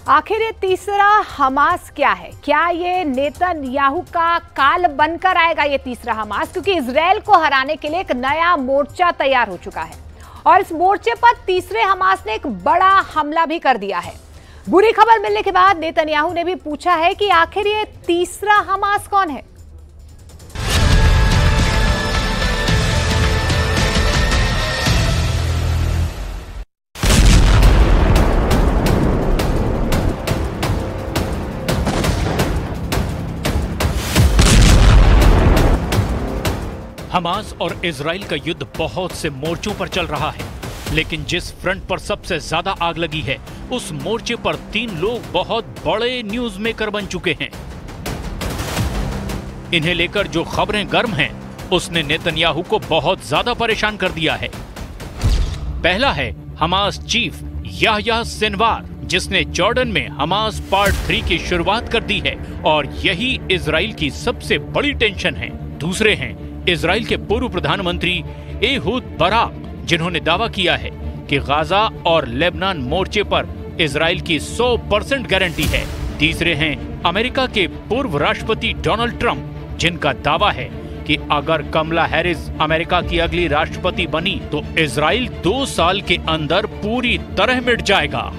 आखिर ये तीसरा हमास क्या है? क्या ये नेतन्याहू का काल बनकर आएगा ये तीसरा हमास? क्योंकि इजराइल को हराने के लिए एक नया मोर्चा तैयार हो चुका है और इस मोर्चे पर तीसरे हमास ने एक बड़ा हमला भी कर दिया है। बुरी खबर मिलने के बाद नेतन्याहू ने भी पूछा है कि आखिर ये तीसरा हमास कौन है। हमास और इजराइल का युद्ध बहुत से मोर्चों पर चल रहा है, लेकिन जिस फ्रंट पर सबसे ज्यादा आग लगी है उस मोर्चे पर 3 लोग बहुत बड़े न्यूज मेकर बन चुके हैं। इन्हें लेकर जो खबरें गर्म हैं, उसने नेतन्याहू को बहुत ज्यादा परेशान कर दिया है। पहला है हमास चीफ याह्या सिनवार, जिसने जॉर्डन में हमास पार्ट 3 की शुरुआत कर दी है और यही इजराइल की सबसे बड़ी टेंशन है। दूसरे हैं इजराइल के पूर्व प्रधानमंत्री एहूद बराक, जिन्होंने दावा किया है कि गाजा और लेबनान मोर्चे पर इजराइल की 100% गारंटी है। तीसरे हैं अमेरिका के पूर्व राष्ट्रपति डोनाल्ड ट्रंप, जिनका दावा है कि अगर कमला हैरिस अमेरिका की अगली राष्ट्रपति बनी तो इजराइल 2 साल के अंदर पूरी तरह मिट जाएगा।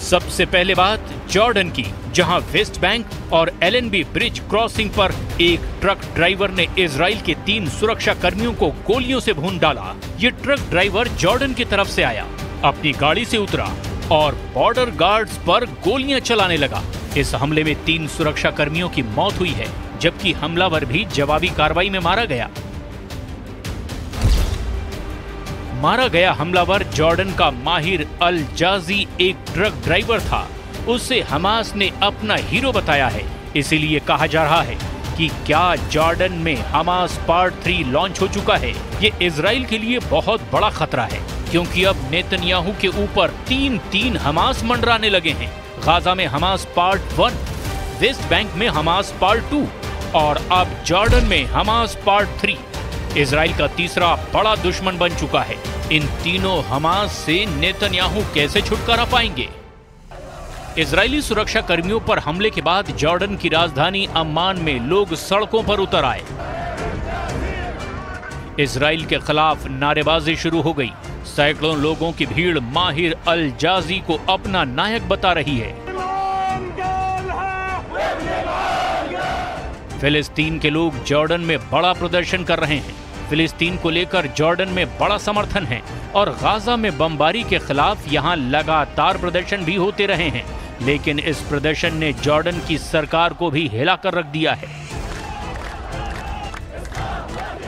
सबसे पहले बात जॉर्डन की, जहां वेस्ट बैंक और एलएनबी ब्रिज क्रॉसिंग पर एक ट्रक ड्राइवर ने इजराइल के 3 सुरक्षा कर्मियों को गोलियों से भून डाला। ये ट्रक ड्राइवर जॉर्डन की तरफ से आया, अपनी गाड़ी से उतरा और बॉर्डर गार्ड्स पर गोलियां चलाने लगा। इस हमले में 3 सुरक्षा कर्मियों की मौत हुई है, जबकि हमलावर भी जवाबी कार्रवाई में मारा गया। हमलावर जॉर्डन का माहिर अल जाजी एक ट्रक ड्राइवर था। उसे हमास ने अपना हीरो बताया है। इसीलिए कहा जा रहा है कि क्या जॉर्डन में हमास पार्ट 3 लॉन्च हो चुका है। ये इजराइल के लिए बहुत बड़ा खतरा है, क्योंकि अब नेतन्याहू के ऊपर 3 हमास मंडराने लगे हैं। गाजा में हमास पार्ट 1, वेस्ट बैंक में हमास पार्ट 2 और अब जॉर्डन में हमास पार्ट 3 इजराइल का तीसरा बड़ा दुश्मन बन चुका है। इन तीनों हमास से नेतन्याहू कैसे छुटकारा पाएंगे? इजरायली सुरक्षा कर्मियों पर हमले के बाद जॉर्डन की राजधानी अम्मान में लोग सड़कों पर उतर आए। इजराइल के खिलाफ नारेबाजी शुरू हो गई। सैकड़ों लोगों की भीड़ माहिर अल जाजी को अपना नायक बता रही है। फिलिस्तीन के लोग जॉर्डन में बड़ा प्रदर्शन कर रहे हैं। फिलिस्तीन को लेकर जॉर्डन में बड़ा समर्थन है और गाजा में बमबारी के खिलाफ यहां लगातार प्रदर्शन भी होते रहे हैं, लेकिन इस प्रदर्शन ने जॉर्डन की सरकार को भी हिलाकर रख दिया है।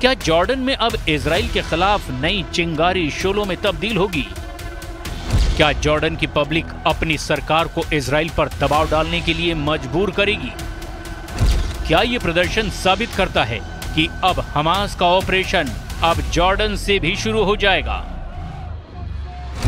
क्या जॉर्डन में अब इजराइल के खिलाफ नई चिंगारी शोलों में तब्दील होगी? क्या जॉर्डन की पब्लिक अपनी सरकार को इजराइल पर दबाव डालने के लिए मजबूर करेगी? क्या ये प्रदर्शन साबित करता है कि अब हमास का ऑपरेशन अब जॉर्डन से भी शुरू हो जाएगा?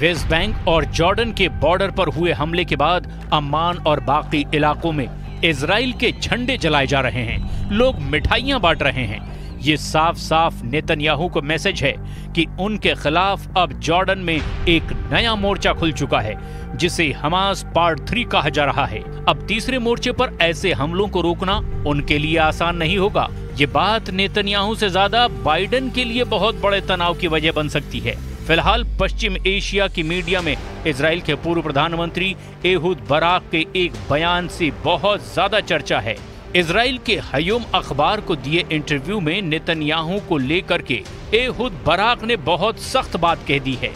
वेस्ट बैंक और जॉर्डन के बॉर्डर पर हुए हमले के बाद अम्मान और बाकी इलाकों में इजराइल के झंडे जलाए जा रहे हैं, लोग मिठाइयां बांट रहे हैं। ये साफ साफ नेतन्याहू को मैसेज है कि उनके खिलाफ अब जॉर्डन में एक नया मोर्चा खुल चुका है, जिसे हमास पार्ट 3 कहा जा रहा है। अब तीसरे मोर्चे पर ऐसे हमलों को रोकना उनके लिए आसान नहीं होगा। ये बात नेतन्याहू से ज्यादा बाइडेन के लिए बहुत बड़े तनाव की वजह बन सकती है। फिलहाल पश्चिम एशिया की मीडिया में इजराइल के पूर्व प्रधानमंत्री एहूद बराक के एक बयान से बहुत ज्यादा चर्चा है। इजराइल के हयोम अखबार को दिए इंटरव्यू में नेतन्याहू को लेकर के एहूद बराक ने बहुत सख्त बात कह दी है।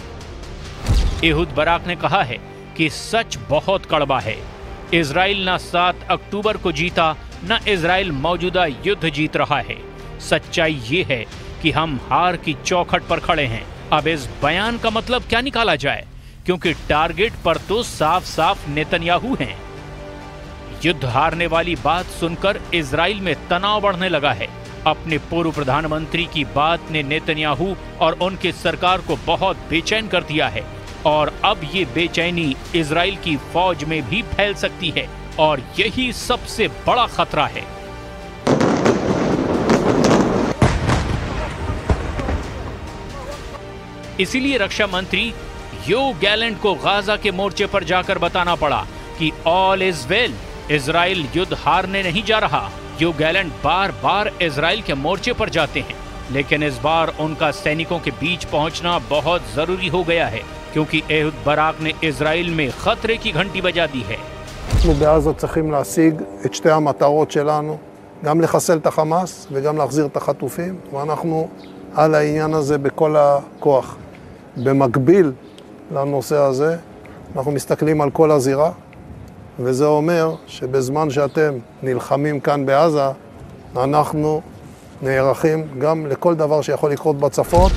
एहूद बराक ने कहा है कि सच बहुत कड़वा है। इजराइल न 7 अक्टूबर को जीता, न इजराइल मौजूदा युद्ध जीत रहा है। सच्चाई ये है कि हम हार की चौखट पर खड़े हैं। अब इस बयान का मतलब क्या निकाला जाए, क्योंकि टारगेट पर तो साफ साफ नेतन्याहू हैं। युद्ध हारने वाली बात सुनकर इजराइल में तनाव बढ़ने लगा है। अपने पूर्व प्रधानमंत्री की बात ने नेतन्याहू और उनकी सरकार को बहुत बेचैन कर दिया है, और अब ये बेचैनी इजराइल की फौज में भी फैल सकती है, और यही सबसे बड़ा खतरा है। इसीलिए रक्षा मंत्री योव गैलेंट को गाजा के मोर्चे पर जाकर बताना पड़ा कि ऑल इज वेल, इजराइल युद्ध हारने नहीं जा रहा। योव गैलेंट बार बार इजराइल के मोर्चे पर जाते हैं, लेकिन इस बार उनका सैनिकों के बीच पहुंचना बहुत जरूरी हो गया है, क्योंकि एहुद बराक ने इजराइल में खतरे की घंटी बजा दी है। אנחנו בעזה צריכים להשיג את שתי המטרות שלנו, גם לחסל את החמאס וגם להחזיר את החטופים, ואנחנו על העניין הזה בכל הכוח. במקביל לנושא הזה, אנחנו מסתכלים על כל הזירה, וזה אומר שבזמן שאתם נלחמים כאן בעזה, אנחנו נערכים גם לכל דבר שיכול לקרות בצפון.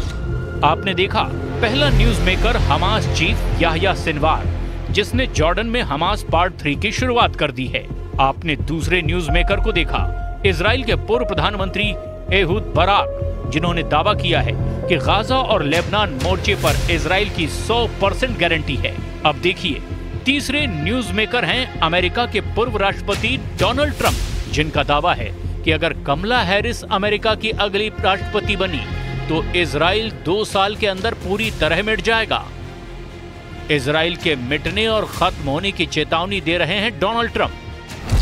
आपने देखा पहला news maker Hamas chief Yahya Sinwar, जिसने जॉर्डन में हमास पार्ट 3 की शुरुआत कर दी है। आपने दूसरे न्यूज मेकर को देखा, इजराइल के पूर्व प्रधानमंत्री एहुद बराक, जिन्होंने दावा किया है कि गाजा और लेबनान मोर्चे पर इजराइल की 100% गारंटी है। अब देखिए तीसरे न्यूज मेकर हैं अमेरिका के पूर्व राष्ट्रपति डोनाल्ड ट्रंप, जिनका दावा है कि अगर कमला हैरिस अमेरिका की अगली राष्ट्रपति बनी तो इजराइल 2 साल के अंदर पूरी तरह मिट जाएगा। इजराइल के मिटने और खत्म होने की चेतावनी दे रहे हैं Donald Trump.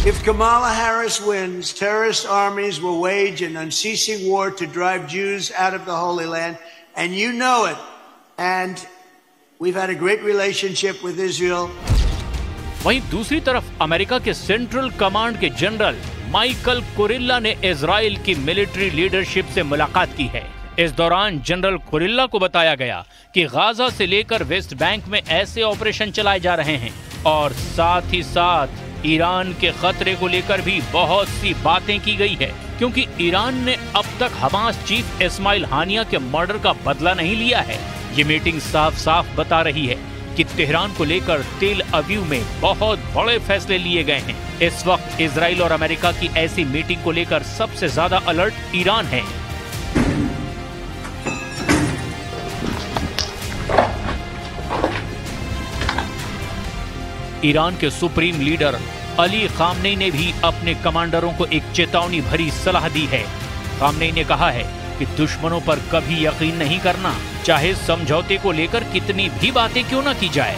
If Kamala Harris wins, terrorist armies will wage an unceasing war to drive Jews out of the Holy Land, and you know it. And we've had a great relationship with Israel. वहीं दूसरी तरफ America के central command के general Michael Kurilla ने Israel की military leadership से मुलाकात की है। इस दौरान जनरल कुरिल्ला को बताया गया कि गाजा से लेकर वेस्ट बैंक में ऐसे ऑपरेशन चलाए जा रहे हैं, और साथ ही साथ ईरान के खतरे को लेकर भी बहुत सी बातें की गई है, क्योंकि ईरान ने अब तक हमास चीफ इस्माइल हानिया के मर्डर का बदला नहीं लिया है। ये मीटिंग साफ साफ बता रही है कि तेहरान को लेकर तेल अवीव में बहुत बड़े फैसले लिए गए हैं। इस वक्त इजराइल और अमेरिका की ऐसी मीटिंग को लेकर सबसे ज्यादा अलर्ट ईरान है। ईरान के सुप्रीम लीडर अली खामनेई ने भी अपने कमांडरों को एक चेतावनी भरी सलाह दी है। खामनेई ने कहा है कि दुश्मनों पर कभी यकीन नहीं करना, चाहे समझौते को लेकर कितनी भी बातें क्यों ना की जाए।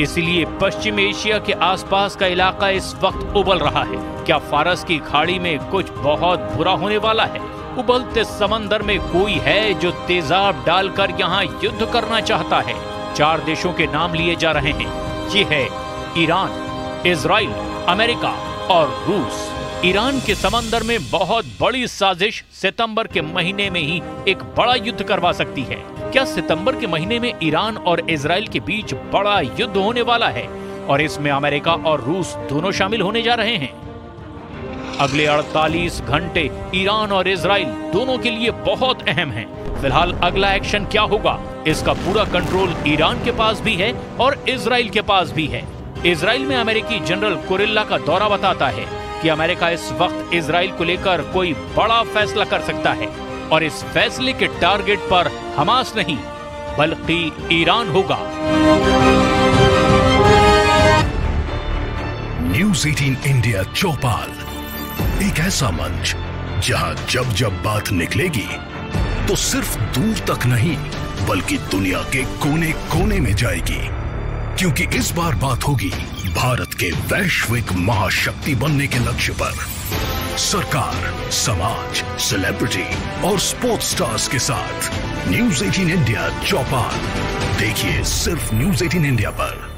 इसलिए पश्चिम एशिया के आसपास का इलाका इस वक्त उबल रहा है। क्या फारस की खाड़ी में कुछ बहुत बुरा होने वाला है? उबलते समंदर में कोई है जो तेजाब डालकर यहाँ युद्ध करना चाहता है? 4 देशों के नाम लिए जा रहे हैं। ये है ईरान, इजराइल, अमेरिका और रूस। ईरान के समंदर में बहुत बड़ी साजिश सितंबर के महीने में ही एक बड़ा युद्ध करवा सकती है। क्या सितंबर के महीने में ईरान और इजराइल के बीच बड़ा युद्ध होने वाला है, और इसमें अमेरिका और रूस दोनों शामिल होने जा रहे हैं? अगले 48 घंटे ईरान और इजराइल दोनों के लिए बहुत अहम हैं। फिलहाल अगला एक्शन क्या होगा, इसका पूरा कंट्रोल ईरान के पास भी है और इजराइल के पास भी है। इजराइल में अमेरिकी जनरल कुरिल्ला का दौरा बताता है कि अमेरिका इस वक्त इजराइल को लेकर कोई बड़ा फैसला कर सकता है, और इस फैसले के टारगेट पर हमास नहीं बल्कि ईरान होगा। न्यूज़ 18 इंडिया चौपाल, एक ऐसा मंच जहां जब जब बात निकलेगी तो सिर्फ दूर तक नहीं बल्कि दुनिया के कोने कोने में जाएगी, क्योंकि इस बार बात होगी भारत के वैश्विक महाशक्ति बनने के लक्ष्य पर। सरकार, समाज, सेलिब्रिटी और स्पोर्ट्स स्टार्स के साथ न्यूज़ 18 इंडिया चौपाल। देखिए सिर्फ न्यूज़ 18 इंडिया पर।